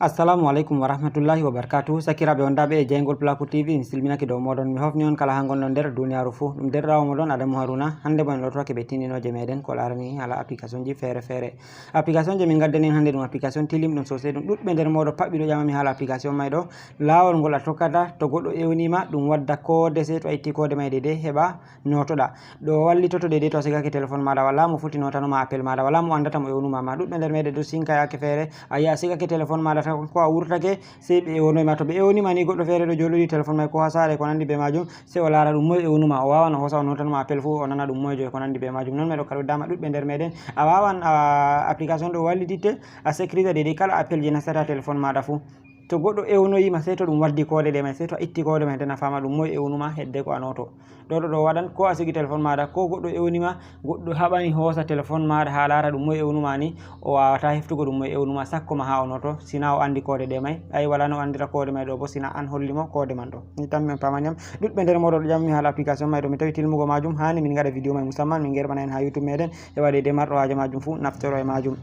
Assalamu alaikum warahmatullahi wabarakatuh. Sakiraɓe on daɓe e jeygol Placo TV mi silminaki dow moɗon mi hofni on kala ha gonɗon nder duniyaru fuu ɗum derrawo moɗon Adamu Haruna. Hande bo en lortoke ɓe tindinoje meɗen ko larani hala application ji fere fere. Application je min gaddani hande ɗum application tilim ɗum sosai ɗum ɗuɗɓe nder moɗon pat ɓiɗo ƴamami hala application may ɗo. Lawol ngol a tokkata to goɗɗo ewnima ɗum wadda code sey to a itti code may dede heɓa notoɗa ɗo wallitoto dede to a sigaki téléphone maɗa wala mo foti notanoma appel maɗa, wala mo andata mo ewnuma ma. ɗuɗɓe nder meɗen ɗo sinka yake fere a yi'a sigake téléphone maɗa ko a wurtake sey ɓe ewnoma, to ɓe ewnima ni goɗɗo fere ɗo joɗoɗi téléphone may ko ha sare ko nandi be majum sey o lara ɗum moye ewnuma, o wawan o hosa o notanoma appel fuu o nana ɗum moyejo ko nandi be majum. Non meɗo kadi dama ɗuɗɓe nder meɗen a wawan application ɗo wallititte a sécurité dede kala appel je nastata téléphone maɗa fuu to goɗɗo ewnoyima sey to ɗum waddi code ɗe may sey to a itti code may den a fama ɗum moye ewnuma hedde ko a noto ɗo waɗan ko a sigi téléphone maɗa ko goɗɗo ewnima goɗɗo haɓani hosa téléphone maɗa ha lara ɗum moye ewnuma ni o wawata heftugo ɗum moye ewnuma sakko ma ha o noto sina o andi code ɗe may. Ayi wala no andira code may ɗo bo sina an hollimo code man ɗo. Ni tan min pamaniyam ɗuɗɓe nder moɗon ɗo ƴammi hala application may ɗo mi tawi tilmugo majum hani min gaɗa vidéo may musamman min gerɓana en ha YouTube meɗen heɓa dede marɗo haje majum fuu naftoro e majum.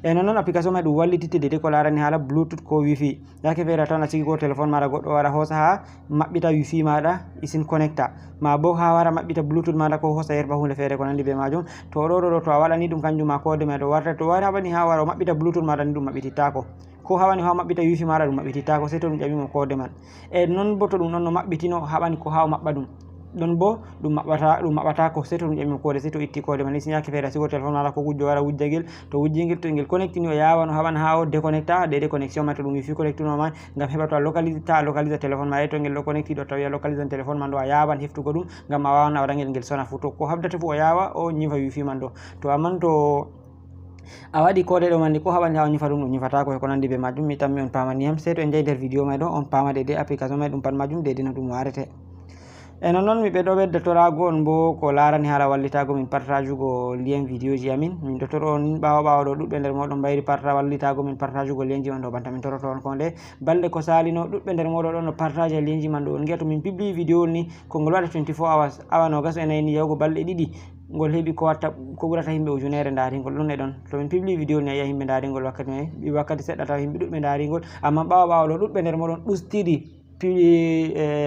E non application may ɗum wallititte dede ko larani hala bluetooth ko wifi yake fere tan a sigi ko téléphone maɗa goɗɗo wara hosa ha maɓɓita wifi maɗa isin connecta ma bo ha wara maɓɓita bluetooth maɗa ko hosa yerba hunde fere ko nandi be majum to ɗo to a waɗani ɗum kanjum ma code may ɗo warta to wari haɓani ha wara o maɓɓita bluetooth maɗa ni ɗum maɓɓitittako ko hawani ha maɓɓita wifi maɗa ɗum maɓɓitittako sey to ɗum ƴamimo code man. E non bo to ɗum ɗon no maɓɓitino haɓani ko ha o maɓɓa ɗum ɗon bo ɗum maɓɓatako sey to ɗum ƴamimo code sey to itti code man ni yake fere a sigo téléphone maɗa ko gujjo wara wujjagel to wujjingel to ngel connecti ni o yawan o haɓan ha o déconnecta dede connexion ma to ɗum wifi connectinoma ngam heɓa to a localise téléphone ma to ngel ɗo connecti ɗo tawi a localise téléphone man ɗo a yawan heftugo ɗum ngam a wawan a waɗa ngel sona fu to ko habdata fu o yawa o nyifa wifi man ɗo to amman to a waɗi code ɗo manni ko haɓani ha o nyifa ɗum nyifatako e ko nandi be majum. Mi tammi on pamaniyam sey to en jahi nder vidéo may ɗo on pama dede application may ɗum pat majum dede no ɗum warete. E non mi ɓeɗo ɓeddotorago on bo ko larani hala wallitago min partage ugo lien vidéo ji amin min dottoro on ɓawo ɗo ɗuɗɓe nder moɗon mbayri wallitago min partage ugo lien ji man ɗo banta min toroto on ko nde balɗe ko salino ɗuɗɓe nder moɗon ɗon no partage lien ji man ɗo on giya to min publie vidéo ni ko ngol waɗa 24 hours awa 24 ni yahugo balɗe ɗiɗi ngol heeɓi ko ɓurata yimɓe ujunere daaringol ɗon e ɗon to min publie vidéo ni a yiya yimɓe daaringol wakkati may wakkati seɗɗa taw yimɓe ɗuɗɓe daaringol amma ɓawo ɗo ɗuɗɓe nder moɗon ɗustiri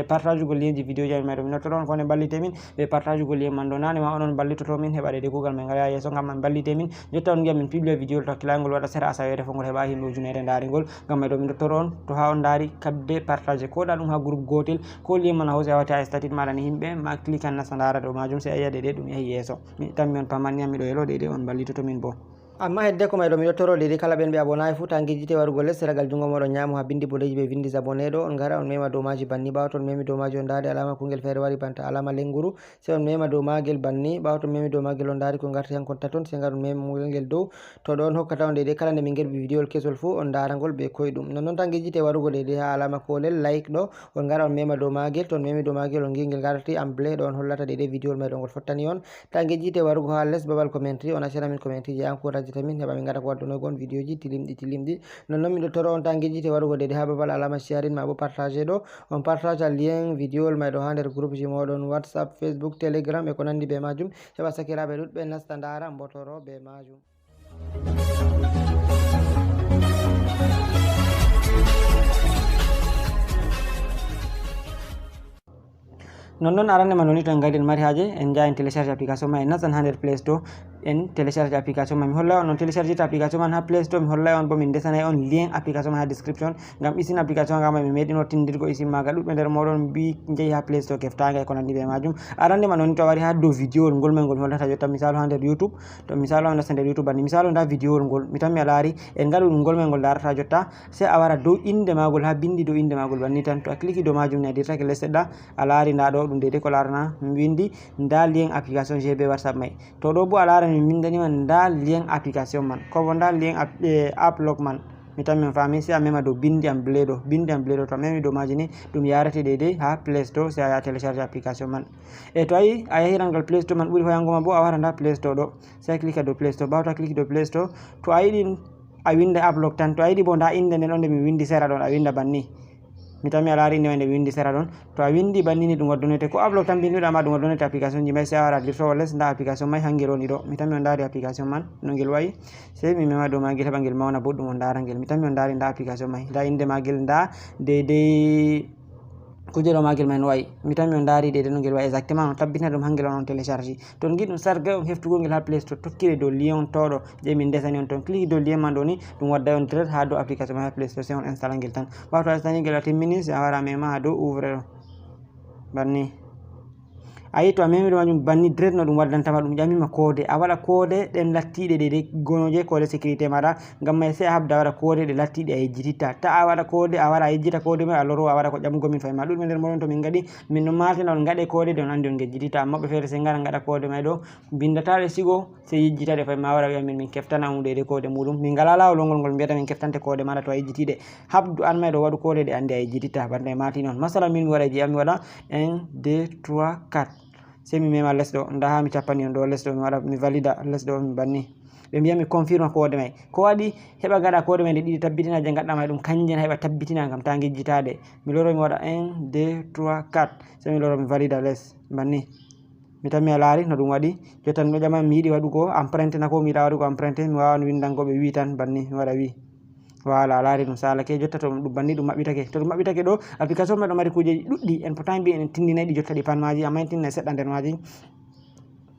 partage ugo lien ji vidéo ji amin min nottoro on ko ne ballite min ɓe partage ugo lien man ɗo nane ma onon ballitoto min heɓa dede kuugal men gaya yesso ngam man ballite min jotta on giya min publia vidéo to hakkilagol waɗa sera asawere fo ngol heɓa yimɓe ujunere daaringol ngam ɗo min dottoro on to ha on daari kabde partage ko ɗa ɗum ha groupe gotel ko lien man a hosi a wati ha statit maɗa ni yimɓe ma cliquan nasta dara dow majum sey a yiya dede ɗum yahi yesso. Mi tammi on pamaniyam miɗo yelo dede on ballitoto min bo. Amma hedde ko mayɗo mi dottoro dede kala ɓen ɓe abonayi fuu ta guejjite warugo less ragal jungo moɗon ñamo ha bindi boɗeji ɓe vindi abonné ɗo on gara on mema dow maji banni ɓawa to on memi dow maji on daari alama kungel feere wari banta alama lenguru sey on mema dow magel banni ɓawa to on memi dow magel on daari ko garti han konta toon sey gar on mema ngel dow to ɗo on hokkata on dede kala nde min gerɓi vidéo kesol fuu on darangol ɓe koyɗum nonnon tan guejjite warugo dede ha alama kolel like ɗo on gara on mema dow magel to on memi dow magel on ngel garti amblé ɗo on hollata dede vidéo mayɗo ngol fottani on ta guejjite warugo ha less babal commentary on accana min commentary je encourage tamin heɓa min gada waddunogon vidéo ji tilimɗi nonnon min dottoro on ta guejjite warugo dede ha babal alama sharing ma bo partage ɗo on partage lien vidéo mayɗo ha nder groupe ji moɗon WhatsApp, Facebook, Telegram e ko nandi be majum heɓa sakiraɓe ɗuɗɓe nasta ndara mbotoro be majum. Non arande man woni to en gadi en mari haje en jaha en télécharge application ma en nastan ha nder Play Store en télécharge application ma mi hollay on télécharge application man ha Play Store mi hollay on bo min desanay on lien application man ha description ngam isin application ga mi meɗino tindirgo isin maga ɗuɗɓe nder moɗon mbi jeehi ha Play Store keftaga e ko nandi be majum. Arande man woni to wari ha dow vidéo ngol men ngol mi hollata jotta misalu ha nder YouTube to misalu ha nasta nder YouTube banni misalu nda vidéo ngol mi tan mi laari en gaɗu ɗum ngol men ngol darata jotta sey a wara dow inde magol ha bindi dow inde magol banni tan to a clique dow majum ni a dirtake less seɗɗa a laari nda ɗo ɗum dede ko larana mi windi nda lien application GB WhatsApp may to ɗo bo a larani mi windanima nda lien application man ko bo nda lien app log man mi tan min fami sey a mema dow bindi am blé ɗo to a memi dow maji ni ɗum yarate dede ha Play Store sey a yaha télécharge application man e to a yahirangal Play Store man ɓuuri hoyangoma bo a wara nda Play Store ɗo sey a clique dow Play Store ɓawa to a clique dow Play Store to a yiɗi a winda app log tan to a yiɗi bo nda inde nden on nde mi windi sera ɗon a winda banni mi tammi a laari inde nde windi sera ɗon. To a windi bannini ɗum waddunete ko upload tan binduɗa ma ɗum waddunete application ji mai. Se a wara dirtowol less nda application mai hangel woni ɗo. Mi tammi on daari application man no ngel wayi, sei mi mema dow magel heɓa ngel mawna boɗɗum on daara ngel. Mi tammi on daari nda application mai, nda inde magel, nda deydey kuje ɗo magel man wayi. Mi tammi on daari deydey no ngel wayi exactement on tabbitina ɗum hangel on télécharge. To on giɗi ɗum sarga on heftugo ngel ha Play Store, tokkire dow lien toɗo je min desani on, ton clique dow lien man ɗo ni ɗum wadda on direct ha dow application mai ha Play Store, sei on installa ngel tan. Ɓawo to a installa ngel a timmini sei a wara mema ha dow ouvre ɗo banni. Ayi to a memi ɗum majum banni direct no ɗum waddantama ɗum ƴamima code, a waɗa code ɗen lattiɗe deydey gonoje code sécurité maɗa, ngam mai sei a habda waɗa code ɗe lattiɗe a yejjititta. Ta a waɗa code a wara a yejjita code mai a loro a waɗa ko ƴamgo min fayma. Ɗuɗɓe nder moɗon to min gaɗi min ɗon matina on gaɗe code ɗe on andi on yejjititta, amma ɓe fere sei gara gaɗa code mai ɗo bindataɗe sigo sei yejjitaɗe fayma wara wiya min keftana on deydey code muɗum. Min ngala lawol ngol mbiyata min keftante code maɗa to a yejjitiɗe. Habdu an mai ɗo waɗu code ɗe andi a yejjititta banda e matini on. Masalan min mi waɗa je am mi waɗa 1 2 3 4 sei mi mema less ɗo, nda ha mi cappani on ɗo less ɗo, mi waɗa mi valida less ɗo mi banni. Ɓe mbiya mi confirme code mai, ko waɗi heɓa gaɗa code mai nde ɗiɗi tabbitina je gaɗɗa mai ɗum kanjum heɓa tabbitina gam ta gejjitade. Mi loro mi waɗa 1 2 3 4 sei mi loro mi valida less banni. Mi tammi a laari no ɗum waɗi. Jotta ɗo ƴama mi yiɗi waɗugo emprunté na ko mi yiɗa waɗugo emprunté, mi wawan windango ɓe wi tan banni mi waɗa wi. Voilà a laari ɗum salake. Jotta to ɗum banni ɗum maɓɓitake. To ɗum maɓɓitake ɗo application mai ɗo mari kujeji ɗuɗɗi en potai mbi en tindinai ɗi jotta ɗi pat maji, amma en tindinai seɗɗa nder maji.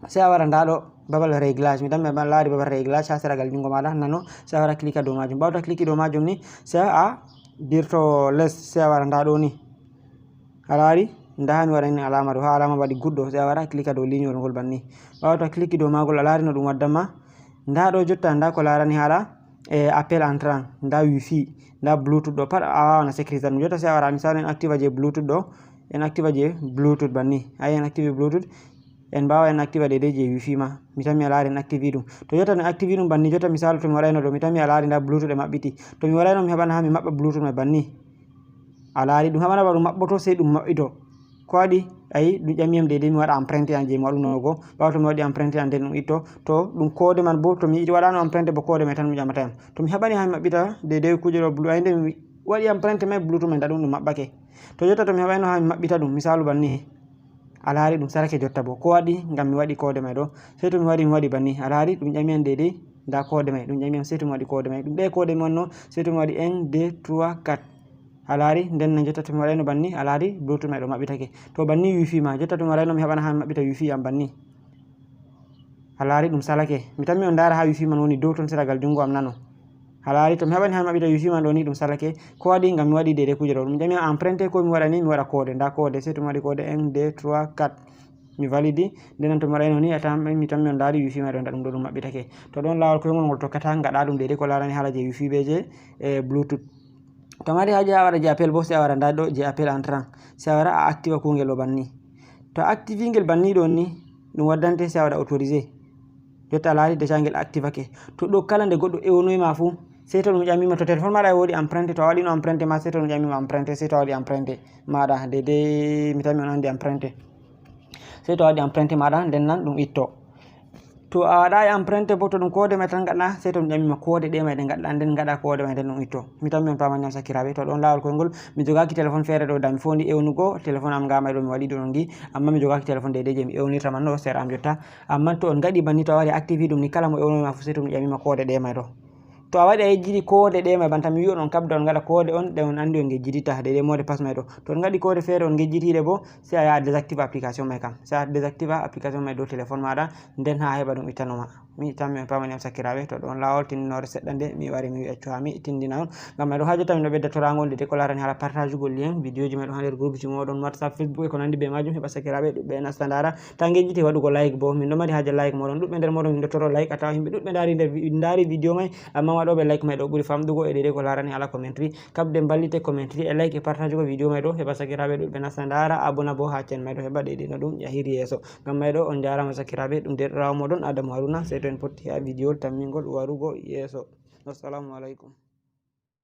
Sei a wara nda ɗo babal réglage, mi tammi a laari babal réglage ha seragal jungo maɗa nano, sei a wara clique dow majum. Ɓawo to a clique dow majum ni sei a dirto less, sei a wara nda ɗo ni a laari nda ha mi waɗani alama ɗo, ha alama waɗi goɗɗo sei a wara clique dow lignol ngol banni. Ɓawo to a clique dow magol a laari no ɗum waddanma. Nda ɗo jotta nda ko larani hala appel entrant, nda wifi, nda bluetooth ɗo pat a wawan a sécurise ɗum. Jotta sei a wara misali en activa je bluetooth ɗo, en activa je bluetooth banni. Ayi en active bluetooth en mbawa en activa deydey je wifi ma. Mi tammi a laari en active ɗum. To jotta en active ɗum banni, jotta misali to mi waɗayno ɗo mi tammi a laari nda bluetooth e maɓɓiti. To mi waɗayno mi heɓana ha mi maɓɓa bluetooth mai banni, a laari ɗum heɓana ba ɗum maɓɓoto sei ɗum maɓɓito. Ko waɗi ayi ɗum ƴamiyam deydey mi waɗa emprunté an je mi waɗunogo. Ɓawo to mi waɗi emprunté an nden ɗum itto. To ɗum code man bo to mi yiɗi waɗano emprunté bo code mai tan ɗum ƴamata yam. To mi heɓani ha mi maɓɓita deydey kuje ɗo ayi nde mi waɗi emprunté mai bluetooth mai nda ɗum maɓɓake. To jotta to mi heɓayno ha mi maɓɓita ɗum misalu banni, a laari ɗum sarake jotta bo. Ko waɗi ngam mi waɗi code mai ɗo, sei to mi waɗi banni a laari ɗum ƴamiyam deydey nda code mai ɗum ƴamiyam, sei to mi waɗi code mai ɗum ɗe code mi wanno, sei to mi waɗi 1 2 3 4 a laari nden na jotta to mi waɗayno banni a laari bluetooth mai ɗo maɓɓitake. To banni wifi ma, jotta to mi waɗayno mi heɓana ha mi maɓɓita wifi am banni, a laari ɗum salake. Mi tammi on daara ha wifi man woni dow ton seragal jungo am nano, a laari to mi heɓani ha mi maɓɓita wifi man ɗo ni ɗum salake. Ko waɗi ngam mi waɗi deydey kuje ɗo ɗum ƴamiyam emprunté ko mi waɗa ni mi waɗa code, nda code sei to mi waɗi code 1 2 3 4 mi validi nden to mi waɗayno ni a mi tammi on daari wifi mai ɗo nda ɗum ɗo ɗum maɓɓitake. To ɗon lawol koyngol ngol tokkata gaɗa ɗum deydey ko larani hala je wifi be je bluetooth. To mari haje a waɗa je appel bo sei a wara nda ɗo je appel entrant, sei a wara a activa kungel ɗo banni. To a activi ngel banni ɗon ni ɗum waddante sei a waɗa autorisé. Jotta a laari déjà ngel activake. To ɗo kala nde goɗɗo ewnoyma fu sei to ɗum ƴamima, to téléphone maɗa e woodi emprunté, to a waɗino emprunté ma sei to ɗum ƴamima emprunté, sei to a waɗi emprunté maɗa deydey mi tammi on andi emprunté, sei to a waɗi emprunté maɗa nden nan ɗum itto. To a waɗayi emprunté bo to ɗum code mai tan gaɗɗa sei to ɗum ƴamima code ɗe mai ɗe gaɗɗa nden gaɗa code mai nden ɗum itto. Mi tammi on pamani am sakiraɓe. To ɗon lawol koyngol mi jogaki téléphone feere ɗo da mi fondi ewnugo téléphone am nga mai ɗo mi waɗi ɗum gi, amma mi jogaki téléphone deydey je mi ewnirta man ɗo sera am jotta. Amma to on gaɗi banni to a wari active ɗum ni kala mo ewnoyma fu sei to ɗum ƴamima code ɗe mai ɗo. To a waɗi a yejjiti code ɗe mai banta mi wi on kabda on gaɗa code on ɗe on andi on gejjititta deydey mode passe mai ɗo. To on gaɗi code feere on gejjitiɗe bo sei a yaha désactive application mai kam, sei a désactive application mai dow téléphone maɗa nden ha heɓa ɗum ittanoma. Mi tammi on pamani am sakiraɓe. To ɗon lawol tindinore seɗɗa nde mi wari mi wi accu ha mi tindina on, ngam mai ɗo ha jotta min ɗo ɓedda toragol deydey ko larani hala partage ugol lien vidéo ji mai ɗo ha nder groupe ji moɗon WhatsApp, Facebook e ko nandi be majum. Heɓa sakiraɓe ɗuɓɓe nasta ndara ta gejjiti waɗugo like bo min ɗo mari haje like moɗon. Ɗuɓɓe nder moɗon min ɗo toro like a tawa himɓe ɗuɓɓe daari vidéo mai, amma waɗoɓe like mai ɗo ɓuri famɗugo e deydey ko larani hala commentary. Kabde ballite commentary e like e partage ugo vidéo mai ɗo, heɓa sakiraɓe ɗuɓɓe nasta ndara abona bo ha chaine mai ɗo heɓa deydey no ɗum yahiri yeso. Ngam mai ɗo on jarama sakiraɓe, ɗum derɗirawo moɗon Adamou Haruna, sei to en potti ha vidéo tammingol warugo yeso. Assalamu alaikum.